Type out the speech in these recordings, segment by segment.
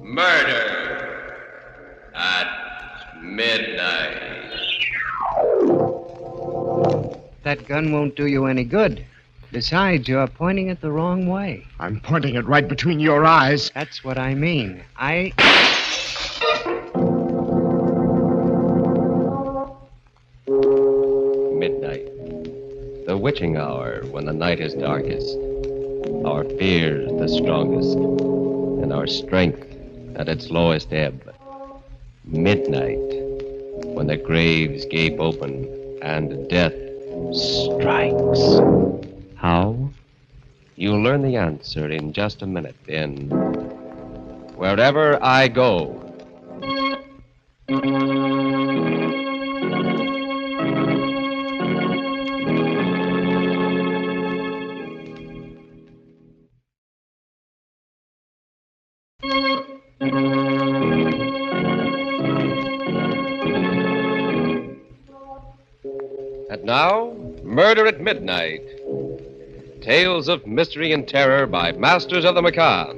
Murder at midnight. That gun won't do you any good. Besides, you're pointing it the wrong way. I'm pointing it right between your eyes. That's what I mean. Midnight. The witching hour when the night is darkest. Our fears the strongest. And our strength at its lowest ebb. Midnight. When the graves gape open and death strikes. How? You'll learn the answer in just a minute in Wherever I Go. And now, Murder at Midnight. Tales of mystery and terror by masters of the macabre.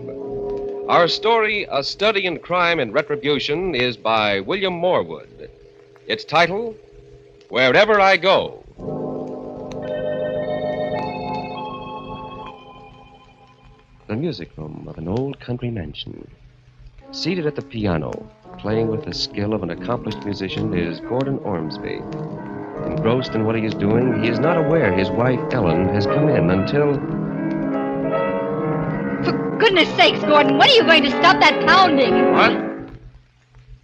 Our story, A Study in Crime and Retribution, is by William Morwood. Its title, Wherever I Go. The music room of an old country mansion. Seated at the piano, playing with the skill of an accomplished musician, is Gordon Ormsby. Engrossed in what he is doing, he is not aware his wife, Ellen, has come in until... For goodness sakes, Gordon, when are you going to stop that pounding? What?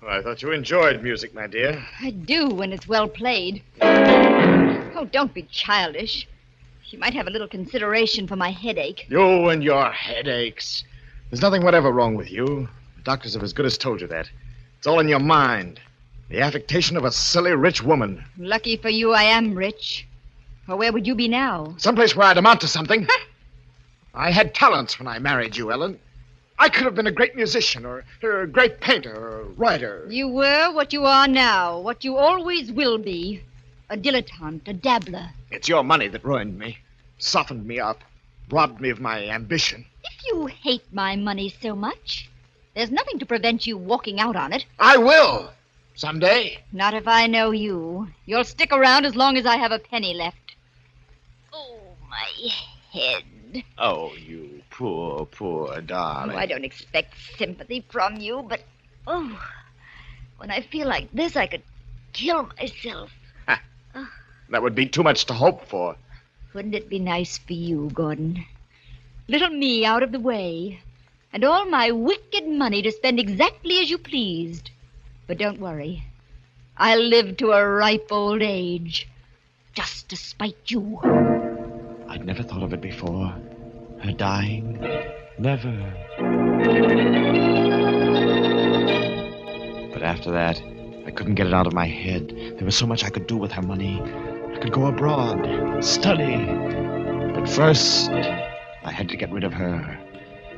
Well, I thought you enjoyed music, my dear. I do when it's well played. Oh, don't be childish. You might have a little consideration for my headache. You and your headaches. There's nothing whatever wrong with you. The doctors have as good as told you that. It's all in your mind. The affectation of a silly rich woman. Lucky for you, I am rich. Or where would you be now? Someplace where I'd amount to something. I had talents when I married you, Ellen. I could have been a great musician or a great painter or writer. You were what you are now, what you always will be. A dilettante, a dabbler. It's your money that ruined me, softened me up, robbed me of my ambition. If you hate my money so much, there's nothing to prevent you walking out on it. I will. Someday. Not if I know you. You'll stick around as long as I have a penny left. Oh, my head. Oh, you poor, poor darling. Oh, I don't expect sympathy from you, but... Oh, when I feel like this, I could kill myself. That would be too much to hope for. Wouldn't it be nice for you, Gordon? Little me out of the way, and all my wicked money to spend exactly as you pleased. But don't worry. I'll live to a ripe old age, just to spite you. I'd never thought of it before. Her dying. Never. But after that, I couldn't get it out of my head. There was so much I could do with her money. I could go abroad, study. But first, I had to get rid of her.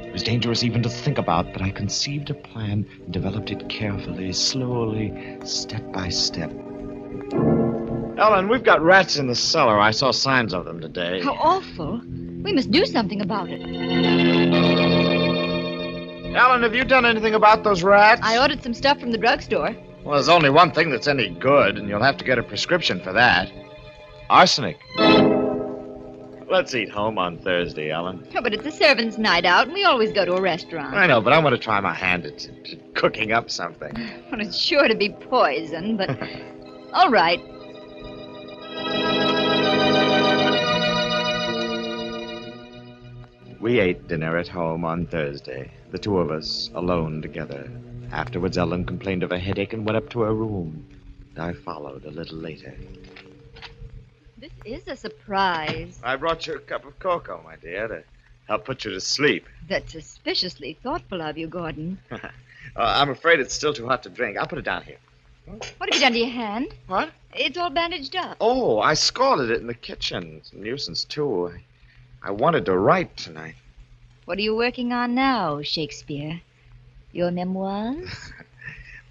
It was dangerous even to think about, but I conceived a plan and developed it carefully, slowly, step by step. Ellen, we've got rats in the cellar. I saw signs of them today. How awful. We must do something about it. Ellen, have you done anything about those rats? I ordered some stuff from the drugstore. Well, there's only one thing that's any good, and you'll have to get a prescription for that. Arsenic. Let's eat home on Thursday, Ellen. Oh, but it's a servants' night out, and we always go to a restaurant. I know, but I want to try my hand at cooking up something. Well, it's sure to be poison, but... All right. We ate dinner at home on Thursday, the two of us alone together. Afterwards, Ellen complained of a headache and went up to her room. I followed a little later. This is a surprise. I brought you a cup of cocoa, my dear, to help put you to sleep. That's suspiciously thoughtful of you, Gordon. I'm afraid it's still too hot to drink. I'll put it down here. What have you done to your hand? What? It's all bandaged up. Oh, I scalded it in the kitchen. It's a nuisance, too. I wanted to write tonight. What are you working on now, Shakespeare? Your memoirs?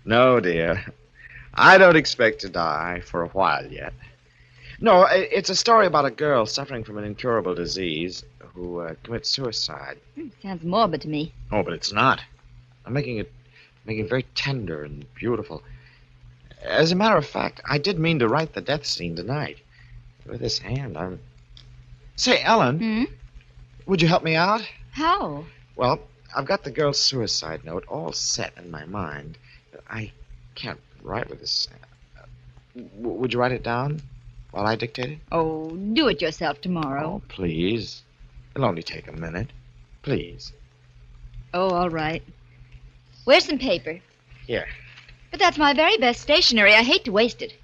No, dear. I don't expect to die for a while yet. No, it's a story about a girl suffering from an incurable disease who commits suicide. Sounds morbid to me. Oh, but it's not. I'm making it very tender and beautiful. As a matter of fact, I did mean to write the death scene tonight. With this hand, I'm... Say, Ellen, would you help me out? How? Well, I've got the girl's suicide note all set in my mind. I can't write with this. Would you write it down while I dictate it? Oh, do it yourself tomorrow. Oh, please. It'll only take a minute. Please. Oh, all right. Where's some paper? Here. But that's my very best stationery. I hate to waste it.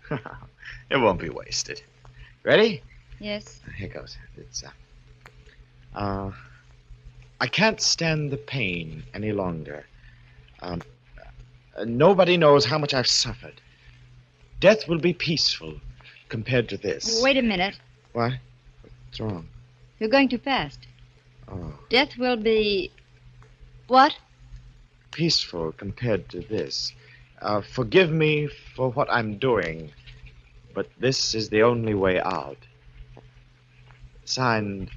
It won't be wasted. Ready? Yes. Here goes. It's, I can't stand the pain any longer. Nobody knows how much I've suffered. Death will be peaceful compared to this. Wait a minute. What? What's wrong? You're going too fast. Oh. Death will be... What? Peaceful compared to this. Forgive me for what I'm doing, but this is the only way out. Signed,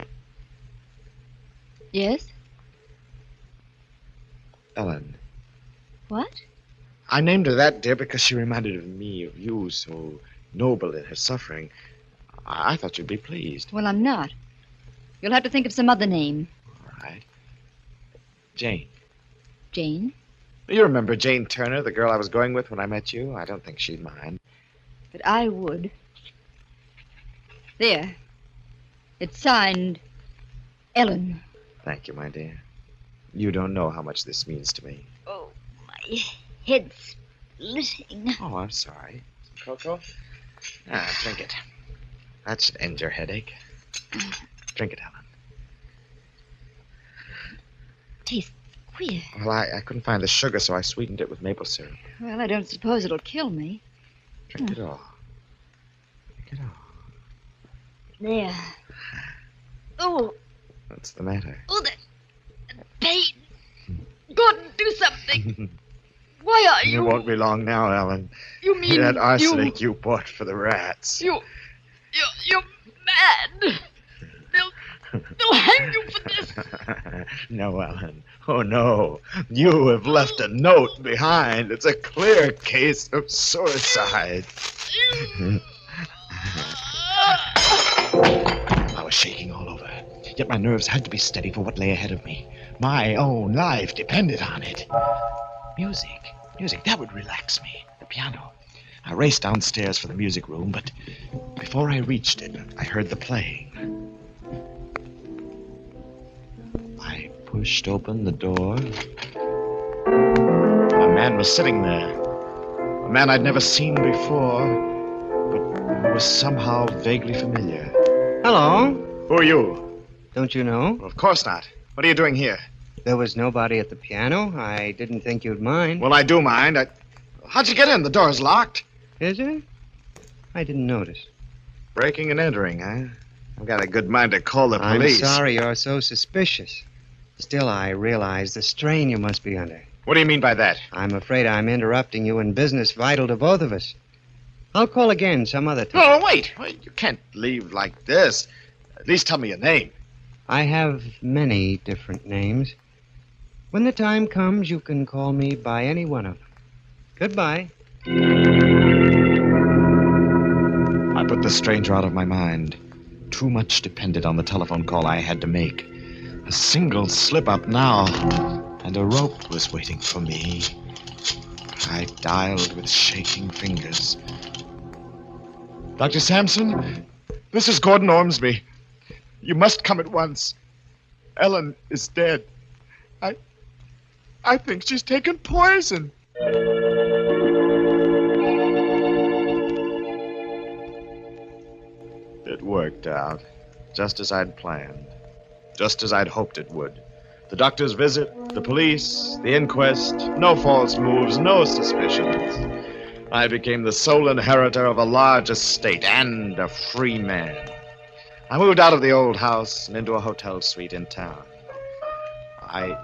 Yes? Ellen. What? I named her that, dear, because she reminded me of you, so noble in her suffering. I thought you'd be pleased. Well, I'm not. You'll have to think of some other name. All right. Jane. Jane? You remember Jane Turner, the girl I was going with when I met you? I don't think she'd mind. But I would. There. It's signed... Ellen. Thank you, my dear. You don't know how much this means to me. Oh, my head's splitting. Oh, I'm sorry. Some cocoa? Drink it. That should end your headache. Drink it, Ellen. Tastes queer. Well, I couldn't find the sugar, so I sweetened it with maple syrup. Well, I don't suppose it'll kill me. Drink it all. Drink it all. There. Oh, What's the matter? oh, that pain. Gordon, do something. Why are It you... won't be long now, Ellen. You mean That arsenic you bought for the rats. You're mad. They'll hang you for this. No, Ellen. Oh, no. You have left a note behind. It's a clear case of suicide. I was shaking all over, yet my nerves had to be steady for what lay ahead of me. My own life depended on it. Music, that would relax me. The piano. I raced downstairs for the music room, but before I reached it, I heard the playing. I pushed open the door. A man was sitting there. A man I'd never seen before, but who was somehow vaguely familiar. Hello. Who are you? Don't you know? Well, of course not. What are you doing here? There was nobody at the piano. I didn't think you'd mind. Well, I do mind. How'd you get in? The door's locked. Is it? I didn't notice. Breaking and entering, huh? I've got a good mind to call the I'm police. sorry you're so suspicious. Still, I realize the strain you must be under. What do you mean by that? I'm afraid I'm interrupting you in business vital to both of us. I'll call again some other time. No, wait. You can't leave like this. At least tell me your name. I have many different names. When the time comes, you can call me by any one of them. Goodbye. I put the stranger out of my mind. Too much depended on the telephone call I had to make. A single slip-up now, and a rope was waiting for me. I dialed with shaking fingers. Dr. Sampson, this is Gordon Ormsby. You must come at once. Ellen is dead. I think she's taken poison. It worked out, just as I'd planned, just as I'd hoped it would. The doctor's visit, the police, the inquest, no false moves, no suspicions. I became the sole inheritor of a large estate and a free man. I moved out of the old house and into a hotel suite in town. I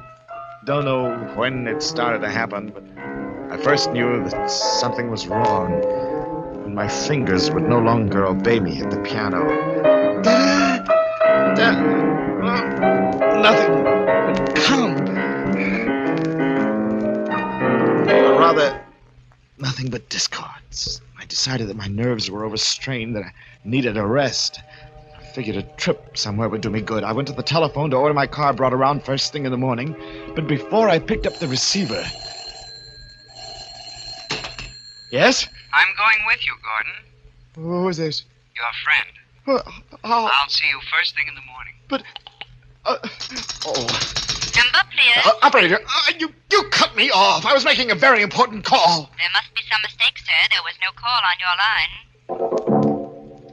don't know when it started to happen, but I first knew that something was wrong when my fingers would no longer obey me at the piano. Nothing would come. Or rather, nothing but discords. I decided that my nerves were overstrained, that I needed a rest. I figured a trip somewhere would do me good. I went to the telephone to order my car brought around first thing in the morning, but before I picked up the receiver... Yes? I'm going with you, Gordon. Who is this? Your friend. I'll see you first thing in the morning. But... Number, please. Operator, you cut me off. I was making a very important call. There must be some mistake, sir. There was no call on your line.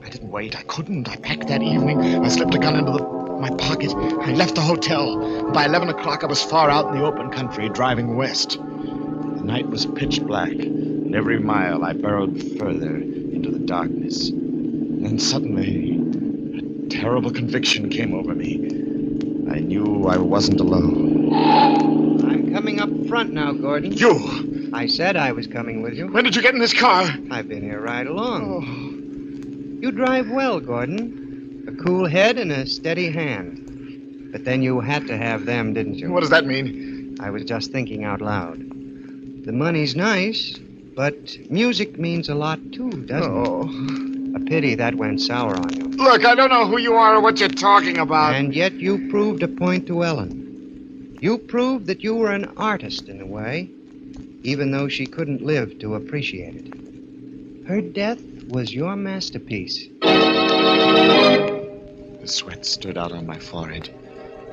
I didn't wait. I couldn't. I packed that evening. I slipped a gun into my pocket. I left the hotel. By 11 o'clock, I was far out in the open country, driving west. The night was pitch black, and every mile I burrowed further into the darkness. And then suddenly, a terrible conviction came over me. I knew I wasn't alone. I'm coming up front now, Gordon. You! I said I was coming with you. When did you get in this car? I've been here right along. You drive well, Gordon. A cool head and a steady hand. But then you had to have them, didn't you? What does that mean? I was just thinking out loud. The money's nice, but music means a lot too, doesn't it? A pity that went sour on you. Look, I don't know who you are or what you're talking about. And yet you proved a point to Ellen. You proved that you were an artist in a way, even though she couldn't live to appreciate it. Her death was your masterpiece. The sweat stood out on my forehead.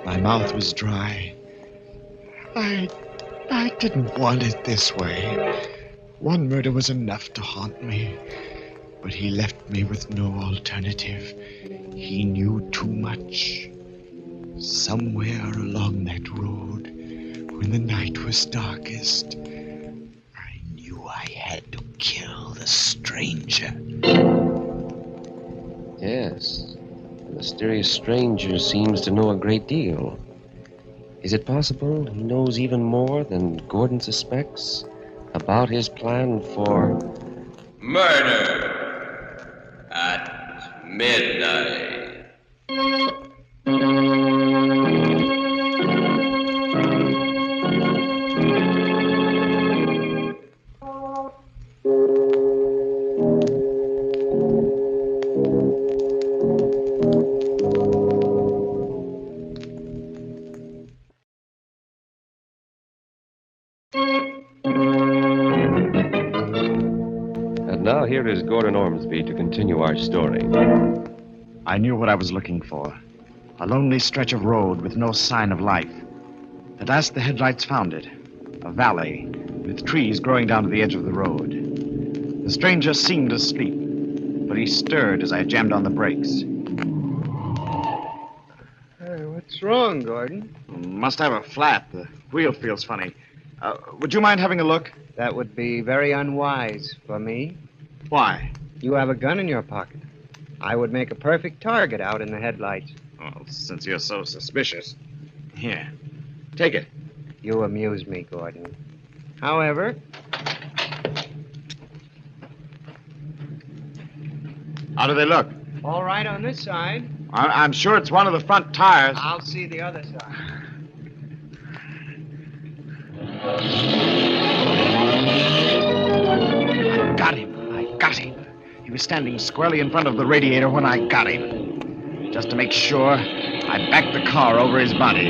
My mouth was dry. I didn't want it this way. One murder was enough to haunt me. But he left me with no alternative. He knew too much. Somewhere along that road, when the night was darkest, I knew I had to kill the stranger. Yes. The mysterious stranger seems to know a great deal. Is it possible he knows even more than Gordon suspects about his plan for murder at midnight? And now here is Gordon Ormsby to continue our story. I knew what I was looking for. A lonely stretch of road with no sign of life. At last the headlights found it. A valley with trees growing down to the edge of the road. The stranger seemed asleep, but he stirred as I jammed on the brakes. Hey, what's wrong, Gordon? Must have a flat. The wheel feels funny. Would you mind having a look? That would be very unwise for me. Why? You have a gun in your pocket. I would make a perfect target out in the headlights. Well, since you're so suspicious. Here, take it. You amuse me, Gordon. However, How do they look? all right on this side. I'm sure it's one of the front tires. I'll see the other side. I got him. He was standing squarely in front of the radiator when I got him. Just to make sure, I backed the car over his body.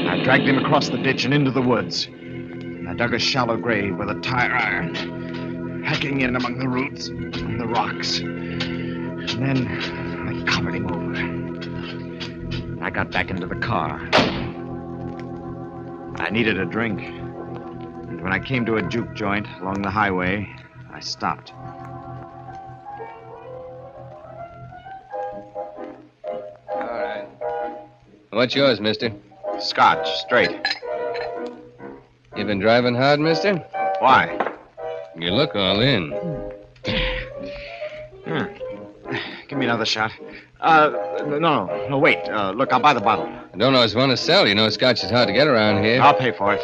I dragged him across the ditch and into the woods. I dug a shallow grave with a tire iron, hacking in among the roots and the rocks. And then I covered him over. I got back into the car. I needed a drink. And when I came to a juke joint along the highway, I stopped. All right. What's yours, mister? Scotch, straight. You been driving hard, mister? Why? You look all in. Give me another shot. No, wait. Look, I'll buy the bottle. I don't always want to sell. You know, scotch is hard to get around here. I'll pay for it.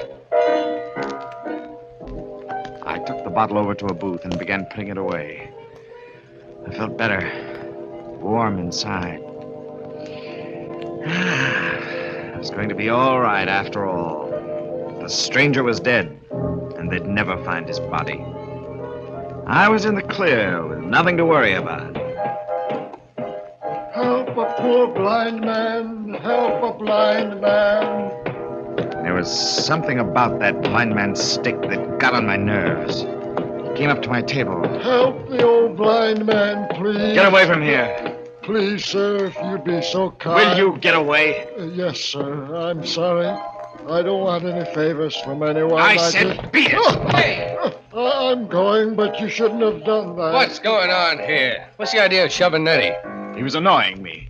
I took the bottle over to a booth and began putting it away. I felt better, warm inside. It was going to be all right after all. The stranger was dead, and they'd never find his body. I was in the clear with nothing to worry about. Help a poor blind man! Help a blind man! There was something about that blind man's stick that got on my nerves. He came up to my table. Help the old blind man, please. Get away from here. Please, sir, if you'd be so kind. Will you get away? Yes, sir. I'm sorry. I don't want any favors from anyone. I said beat it. Hey! I'm going, but you shouldn't have done that. What's going on here? What's the idea of shoving Nettie? He was annoying me.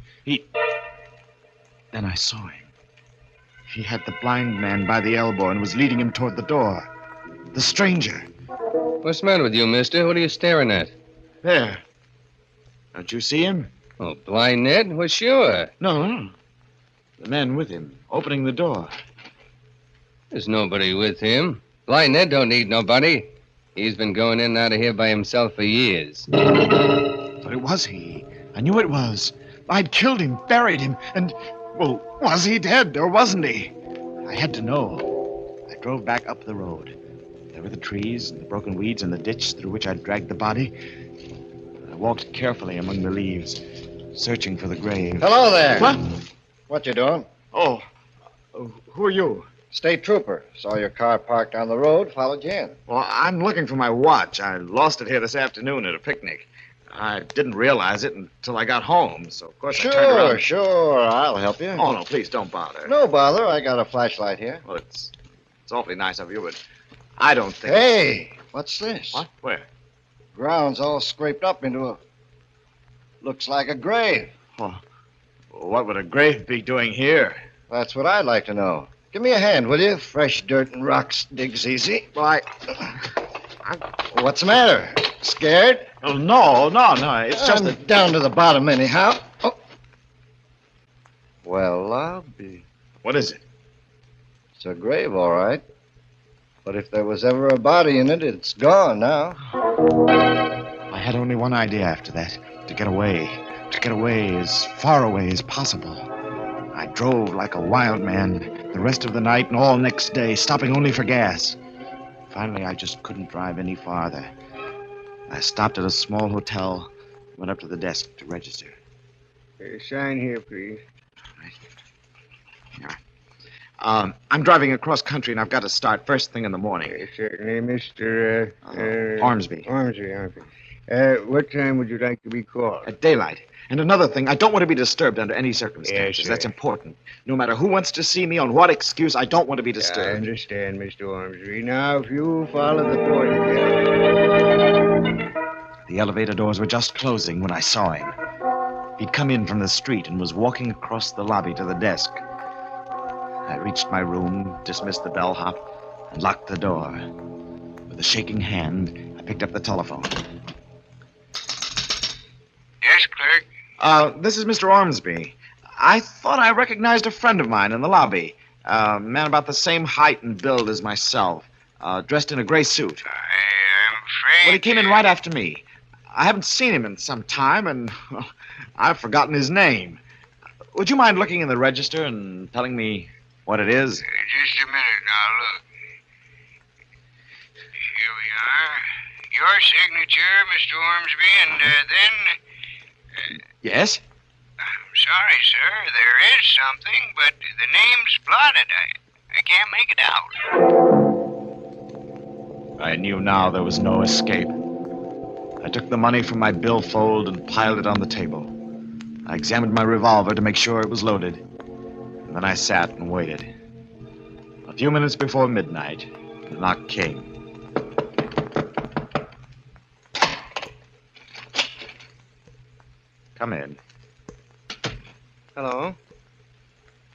Then I saw him. He had the blind man by the elbow and was leading him toward the door. The stranger. What's the matter with you, mister? What are you staring at? There. Don't you see him? Oh, blind Ned? Well, sure. No. The man with him, opening the door. There's nobody with him. Blind Ned don't need nobody. He's been going in and out of here by himself for years. But it was he. I knew it was. I'd killed him, buried him, and, well, was he dead or wasn't he? I had to know. I drove back up the road. There were the trees and the broken weeds and the ditch through which I'd dragged the body. I walked carefully among the leaves, searching for the grave. Hello there. What? What you doing? Oh, who are you? State trooper. Saw your car parked on the road, followed you in. Well, I'm looking for my watch. I lost it here this afternoon at a picnic. I didn't realize it until I got home, so of course I turned around. Sure. I'll help you. Oh, no, please don't bother. No bother. I got a flashlight here. Well, it's awfully nice of you, but I don't think... Hey, what's this? What? Where? Ground's all scraped up into a... Looks like a grave. Oh, well, what would a grave be doing here? That's what I'd like to know. Give me a hand, will you? Fresh dirt and rocks digs easy. Well, What's the matter? Scared? Oh, no. It's just I'm that... down to the bottom anyhow. Oh. Well, I'll be... What is it? It's a grave, all right. But if there was ever a body in it, it's gone now. I had only one idea after that. To get away. To get away as far away as possible. I drove like a wild man the rest of the night and all next day, stopping only for gas. Finally, I just couldn't drive any farther. I stopped at a small hotel, went up to the desk to register. Sign here, please. I'm driving across country, and I've got to start first thing in the morning. Certainly, Mr. Ormsby. Ormsby. What time would you like to be called? At daylight. And another thing, I don't want to be disturbed under any circumstances. Yes, sir. That's important. No matter who wants to see me, on what excuse, I don't want to be I disturbed. understand, Mr. Ormsby. Now, if you follow the porter. The elevator doors were just closing when I saw him. He'd come in from the street and was walking across the lobby to the desk. I reached my room, dismissed the bellhop, and locked the door. With a shaking hand, I picked up the telephone. Yes, clerk? This is Mr. Ormsby. I thought I recognized a friend of mine in the lobby. A man about the same height and build as myself, dressed in a gray suit. I am afraid... Well, he came in right after me. I haven't seen him in some time, and well, I've forgotten his name. Would you mind looking in the register and telling me what it is? Just a minute now, look. Here we are. Your signature, Mr. Ormsby, and then... Yes? I'm sorry, sir. There is something, but the name's blotted. I can't make it out. I knew now there was no escape. I took the money from my billfold and piled it on the table. I examined my revolver to make sure it was loaded. And then I sat and waited. A few minutes before midnight, the knock came. Come in. Hello.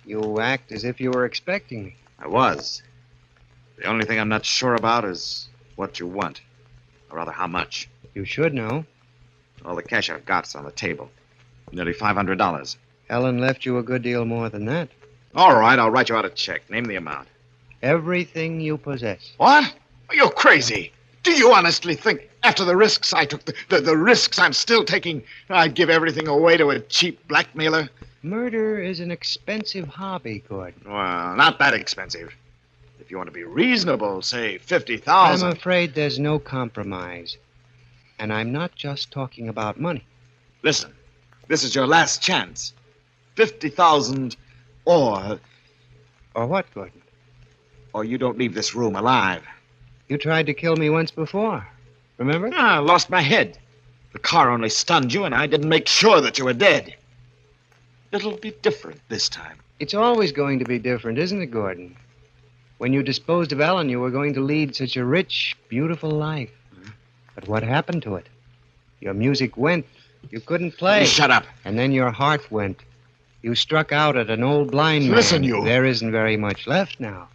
You act as if you were expecting me. I was. The only thing I'm not sure about is what you want. Or rather, how much. You should know. All the cash I've got's on the table. Nearly $500. Ellen left you a good deal more than that. All right, I'll write you out a check. Name the amount. Everything you possess. What? You're crazy. Do you honestly think, after the risks I took, the risks I'm still taking, I'd give everything away to a cheap blackmailer? Murder is an expensive hobby, Gordon. Well, not that expensive. If you want to be reasonable, say I'm $50,000. afraid there's no compromise. And I'm not just talking about money. Listen, this is your last chance. 50,000 or Or what, Gordon? you don't leave this room alive. You tried to kill me once before. Remember? I lost my head. The car only stunned you, and I didn't make sure that you were dead. It'll be different this time. It's always going to be different, isn't it, Gordon? When you disposed of Ellen, you were going to lead such a rich, beautiful life. But what happened to it? Your music went. You couldn't play. Shut up. And then your heart went. You struck out at an old blind man. Listen, you. There isn't very much left now,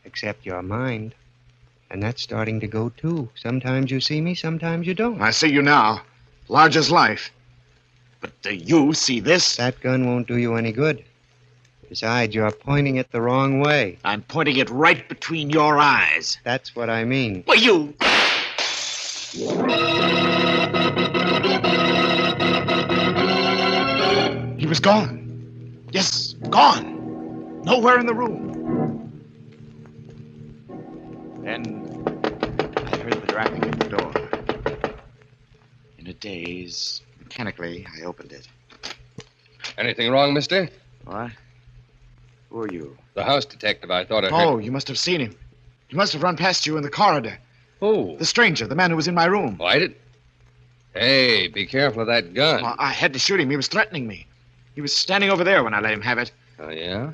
except your mind. And that's starting to go, too. Sometimes you see me, sometimes you don't. I see you now, large as life. But do you see this? That gun won't do you any good. Besides, you're pointing it the wrong way. I'm pointing it right between your eyes. That's what I mean. Well, you... He was gone. Yes, gone. Nowhere in the room. Then I heard the rapping at the door. In a daze, mechanically, I opened it. Anything wrong, mister? What? Who are you? The house detective. I thought I heard... Oh, you must have seen him. He must have run past you in the corridor. Who? The stranger, the man who was in my room. Why did... Hey, be careful of that gun. Well, I had to shoot him. He was threatening me. He was standing over there when I let him have it. Oh, yeah?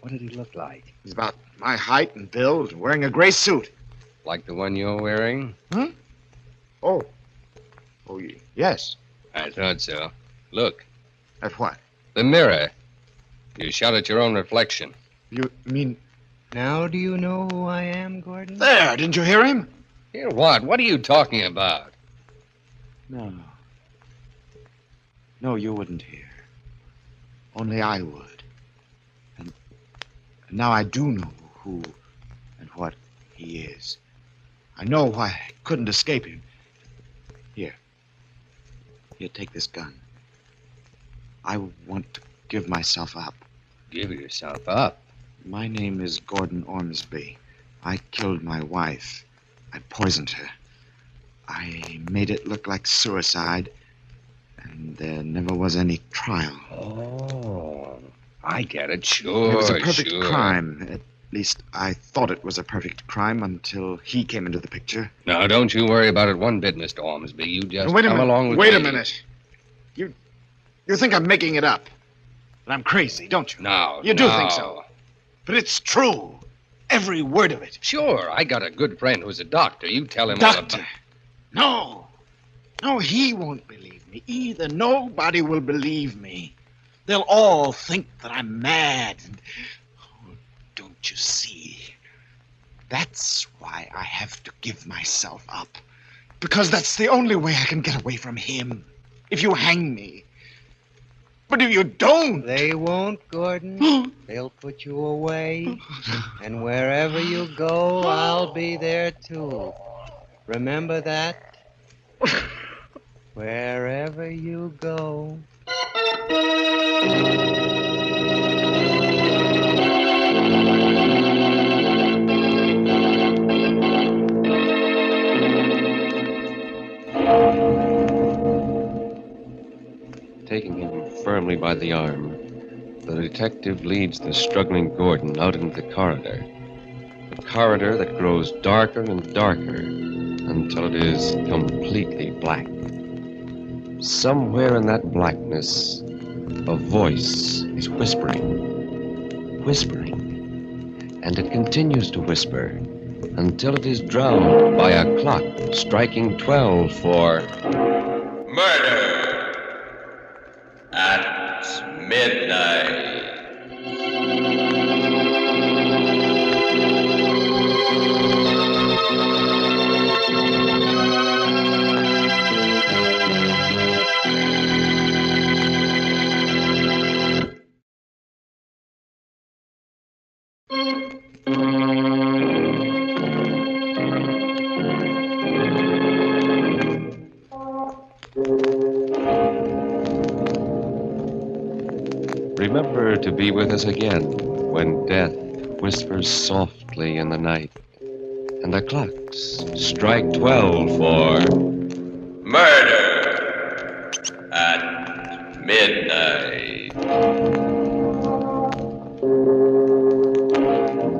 What did he look like? He's about my height and build, wearing a gray suit. Like the one you're wearing? Huh? Oh, yes. I thought so. Look, At what? the mirror. You shot at your own reflection. You mean... Now do you know who I am, Gordon? There, didn't you hear him? Hear what? What are you talking about? No. No, you wouldn't hear. Only I would. And now I do know who and what he is. I know why I couldn't escape him. Here, take this gun. I want to give myself up. Give yourself up. My name is Gordon Ormsby. I killed my wife. I poisoned her. I made it look like suicide, and there never was any trial. Oh, I get it. Sure, It was a perfect sure. crime. At least I thought it was a perfect crime until he came into the picture. Now, don't you worry about it one bit, Mr. Ormsby. You just Wait a come minute. along with Wait me. a minute. You think I'm making it up? That I'm crazy, don't you? No, You do no. think so. But it's true. Every word of it. Sure, I got a good friend who's a doctor. You tell him all Doctor. about... No. No, he won't believe me either. Nobody will believe me. They'll all think that I'm mad. Oh, don't you see? That's why I have to give myself up. Because that's the only way I can get away from him. If you hang me. But if you don't... They won't, Gordon. They'll put you away. And wherever you go, I'll be there, too. Remember that? Wherever you go. Taking him firmly by the arm, the detective leads the struggling Gordon out into the corridor. A corridor that grows darker and darker until it is completely black. Somewhere in that blackness, a voice is whispering, and it continues to whisper until it is drowned by a clock striking 12 for murder at midnight. Remember to be with us again when death whispers softly in the night and the clocks strike 12 for murder at midnight.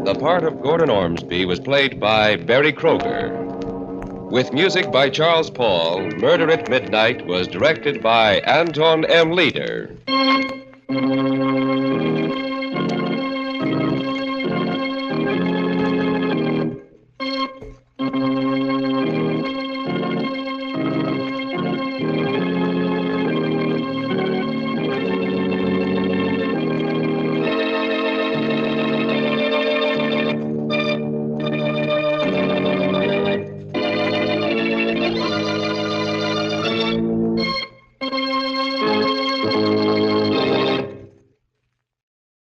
The part of Gordon Ormsby was played by Barry Kroger. With music by Charles Paul, Murder at Midnight was directed by Anton M. Leader.